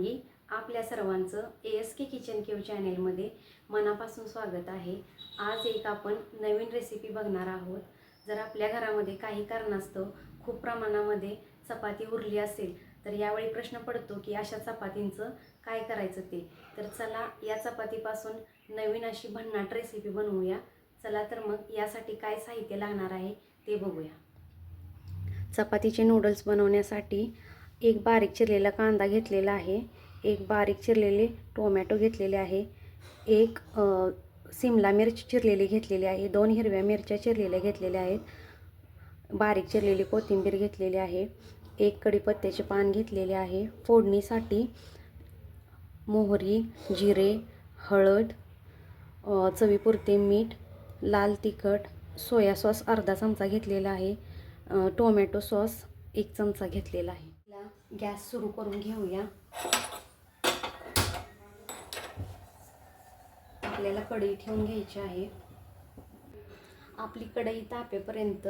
सर्वांगी, आपल्या सर्वांचं ASK किचन केव चॅनेलमध्ये मनापासून स्वागत आहे। आज एक आपण नवीन रेसिपी बघणार आहोत। जर आपल्या घरामध्ये काही कारणास्तव खूप प्रमाणामध्ये चपाती उरली असेल तर यावेळी प्रश्न पडतो की अशा चपातींचं काय करायचं ते। तर चला या चपातीपासून नवीन अशी भन्नाट रेसिपी बनवूया। चला तर मग यासाठी काय साहित्य लागणार आहे ते बघूया। चपातीचे नूडल्स बनवण्यासाठी एक बारीक चिरलेला कांदा घेतलेला आहे, एक बारीक चिरलेले टोमॅटो घेतलेले आहे, एक सिमला मिरची चिरलेली घेतलेली आहे, 2 हिरव्या मिरच्या चिरलेल्या घेतलेल्या आहेत, बारीक चिरलेली कोथिंबीर घेतलेली आहे, एक कढीपत्त्याचे पान घेतलेले आहे। फोडणीसाठी मोहरी, जिरे, हळद, चवीपुरते मीठ, लाल तिखट, सोया सॉस अर्धा चमचा घेतलेला आहे, टोमॅटो सॉस 1 चमचा घेतलेला आहे। गॅस सुरू करून घेऊया। आपल्याला कढई ठेवून घ्यायची आहे। आपली कढई तापेपर्यंत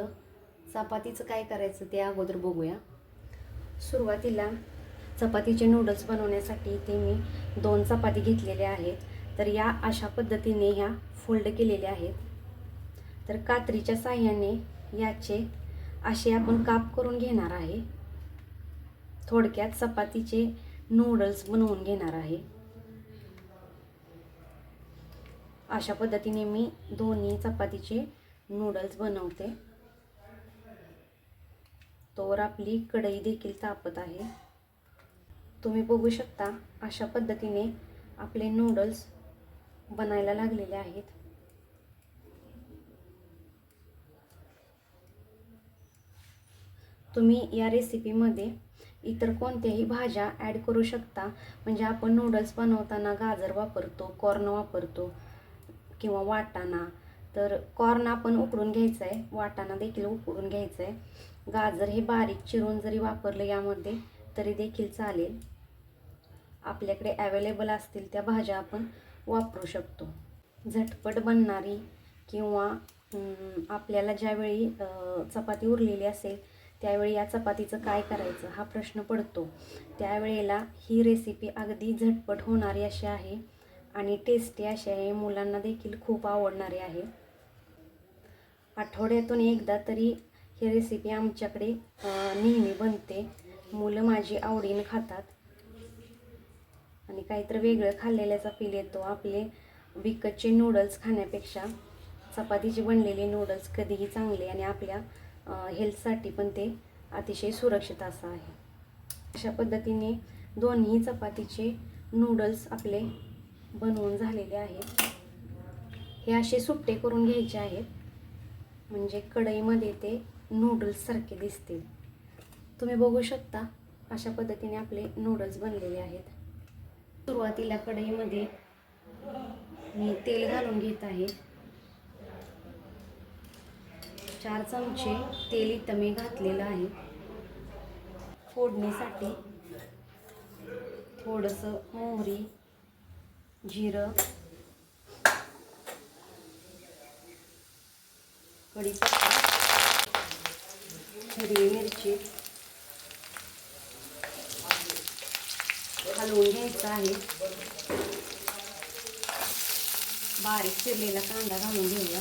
चपातीचं काय करायचं ते अगोदर बघूया। सुरुवातीला चपातीचे नूडल्स बनवण्यासाठी ते मी 2 चपाती घेतलेल्या आहेत। तर या अशा पद्धतीने ह्या फोल्ड केलेल्या आहेत। तर कात्रीच्या साहाय्याने याचे असे आपण काप करून घेणार आहे। थोडक्यात चपातीचे नूडल्स बनवून घेणार आहे। अशा पद्धतीने मी दोन्ही चपातीचे नूडल्स बनवते। तोवर आपली कढई देखील तापत आहे। तुम्ही बघू शकता अशा पद्धतीने आपले नूडल्स बनायला लागलेले आहेत। तुम्ही या रेसिपीमध्ये इतर कोणत्याही भाज्या ॲड करू शकता। म्हणजे आपण नूडल्स बनवताना गाजर वापरतो, कॉर्न वापरतो किंवा वाटाणा। तर कॉर्न आपण उकडून घ्यायचं आहे, वाटाणा देखील उकडून घ्यायचं आहे। गाजर हे बारीक चिरून जरी वापरलं यामध्ये तरी देखील चालेल। आपल्याकडे अवेलेबल असतील त्या भाज्या आपण वापरू शकतो। झटपट बनणारी किंवा आपल्याला ज्यावेळी चपाती उरलेली असेल त्यावेळी या चपातीचं काय करायचं हा प्रश्न पडतो। त्यावेळेला ही रेसिपी अगदी झटपट होणारी अशी आहे आणि टेस्टी अशी आहे। मुलांना देखील खूप आवडणारी आहे। आठवड्यातून एकदा तरी ही रेसिपी आमच्याकडे नेहमी बनते। मुलं माझी आवडीने खातात आणि काहीतरी वेगळं खाल्लेल्याचा फील येतो। आपले विकतचे नूडल्स खाण्यापेक्षा चपातीचे बनलेले नूडल्स कधीही चांगले आणि आपल्या हेल्थसाठी पण ते अतिशय सुरक्षित असं आहे। अशा पद्धतीने दोन्ही चपातीचे नूडल्स आपले बनवून झालेले आहेत। हे असे सुट्टे करून घ्यायचे आहेत म्हणजे कढईमध्ये ते नूडल्स सारखे दिसतील। तुम्ही बघू शकता अशा पद्धतीने आपले नूडल्स बनलेले आहेत। सुरुवातीला कढईमध्ये मी तेल घालून घेत आहे। 4 चमचे तेल इथं मी घातलेलं आहे। फोडणीसाठी थोडंसं मोहरी, जिरं, कढीपत्ता, हिरवी मिरची हलवून घ्यायचं आहे। बारीक चिरलेला कांदा घालून घेऊया।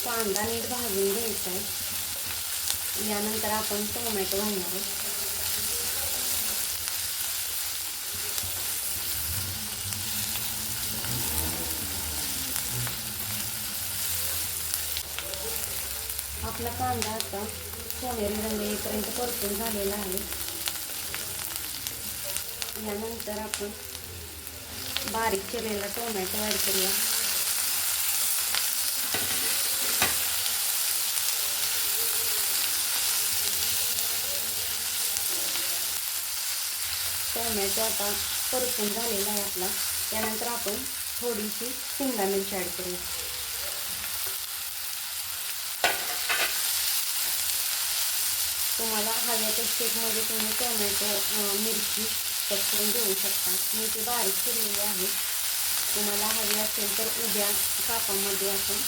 कांदा नीट भाजून घ्यायचा आहे। यानंतर आपण टोमॅटो घालणार आहोत। आपला कांदा आता सोनेरी रंग येईपर्यंत परतून झालेला आहे। यानंतर आपण बारीक चिरलेला टोमॅटो ॲड करूया। टोमॅटो आता परतून झालेला आहे आपला। त्यानंतर आपण थोडीशी शिमला मिरची ॲड करूया। तुम्हाला हव्या त्या शेपमध्ये तुम्ही टोमॅटो मिरची कट करून घेऊ शकता। मी ते बारीक चिरलेले आहे। तुम्हाला हवी असेल तर उभ्या कापामध्ये आपण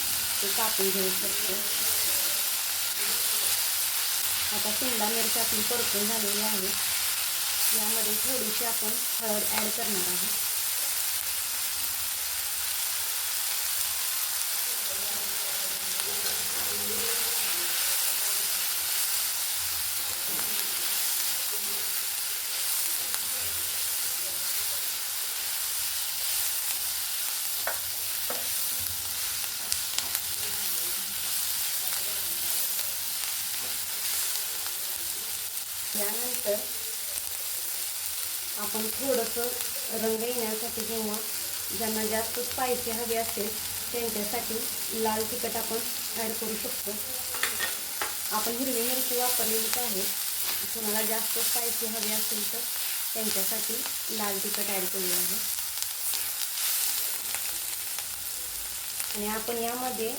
ते कापून घेऊ शकतो. आता शिमला मिरची आपली परतून झालेली आहे. यामध्ये थोडीशी आपण हळद ॲड करणार आहोत. यानंतर आपण थोडंसं रंग येण्यासाठी किंवा ज्यांना जास्त स्पायसी हवी असेल त्यांच्यासाठी लाल तिखट आपण ॲड करू शकतो. आपण हिरवी मिरची वापरलेलीच आहे. कोणाला जास्त स्पायसी हवी असेल तर त्यांच्यासाठी लाल तिखट ॲड केलेलं आहे. आणि आपण यामध्ये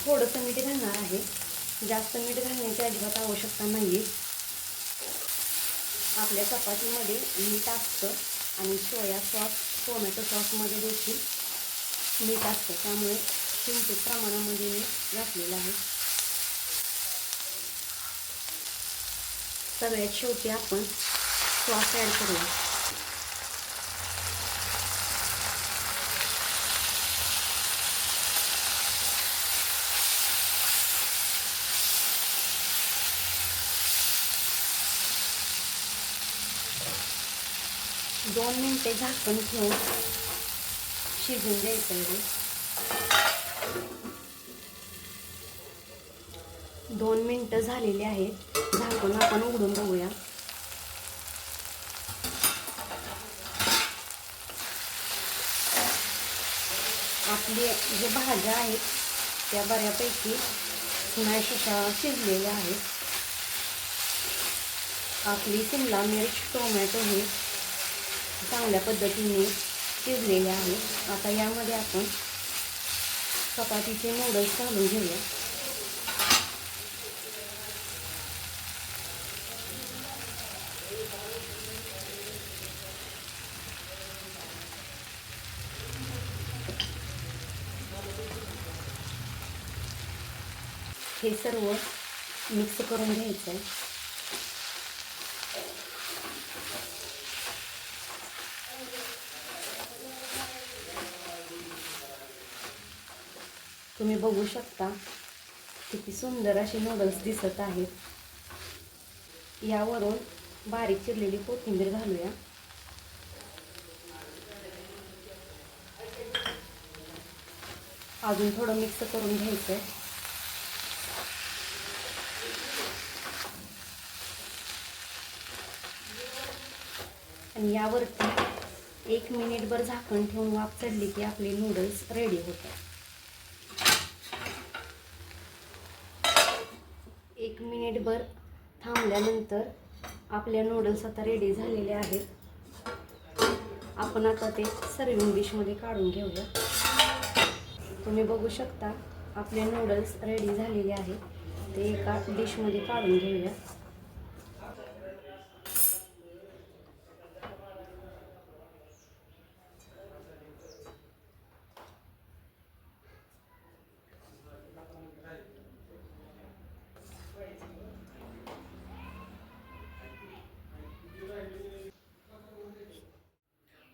थोडंसं मीठ घालणार आहे. जास्त मीठ घालण्याची अजिबात आवश्यकता नाही. आपल्या चपातीमध्ये मीठ असतं आणि सोया सॉस, टोमॅटो सॉसमध्ये देखील मीठ असतं, त्यामुळे किंचित प्रमाणामध्ये मी घातलेलं आहे. सगळ्यात शेवटी आपण सॉस ॲड करूया. दोन मिनिटे झाकण ठेवून शिजून द्यायचं आहे. 2 मिनिटं झालेली आहेत. झाकण आपण उघडून बघूया. आपले जे भाज्या आहेत त्या बऱ्यापैकी स्मॅश अशा शिजलेल्या आहेत. आपली शिमला मिर्च, टोमॅटो हे चांगल्या पद्धतीने शिजलेले आहे. आता यामध्ये आपण चपातीचे नूडल्स घालून घेऊया. हे सर्व मिक्स करून घ्यायचं आहे. तुम्ही बघू शकता किती सुंदर असे नूडल्स दिसत आहेत. यावरून बारीक चिरलेली कोथिंबीर घालूया. अजून थोडं मिक्स करून घ्यायचं आहे. आणि यावरती 1 मिनिटभर झाकण ठेवून वाफ चढली की आपले नूडल्स रेडी होतात. 1 मिनिटभर थांबल्यानंतर आपल्या नूडल्स आता रेडी झालेले आहेत. आपण आता ते सर्विंग डिशमध्ये काढून घेऊया. तुम्ही बघू शकता आपले नूडल्स रेडी झालेले आहेत. ते एका डिशमध्ये काढून घेऊया.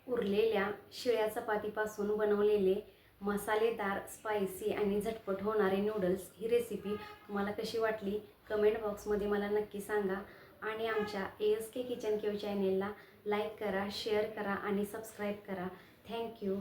उरलेल्या शिळ्या चपातीपासून बनवलेले मसालेदार, स्पायसी आणि झटपट होणारे नूडल्स ही रेसिपी तुम्हाला कशी वाटली कमेंट बॉक्समध्ये मला नक्की सांगा. आणि आमच्या ASK किचन केव चॅनेलला लाईक करा, शेअर करा आणि सबस्क्राईब करा. थँक्यू.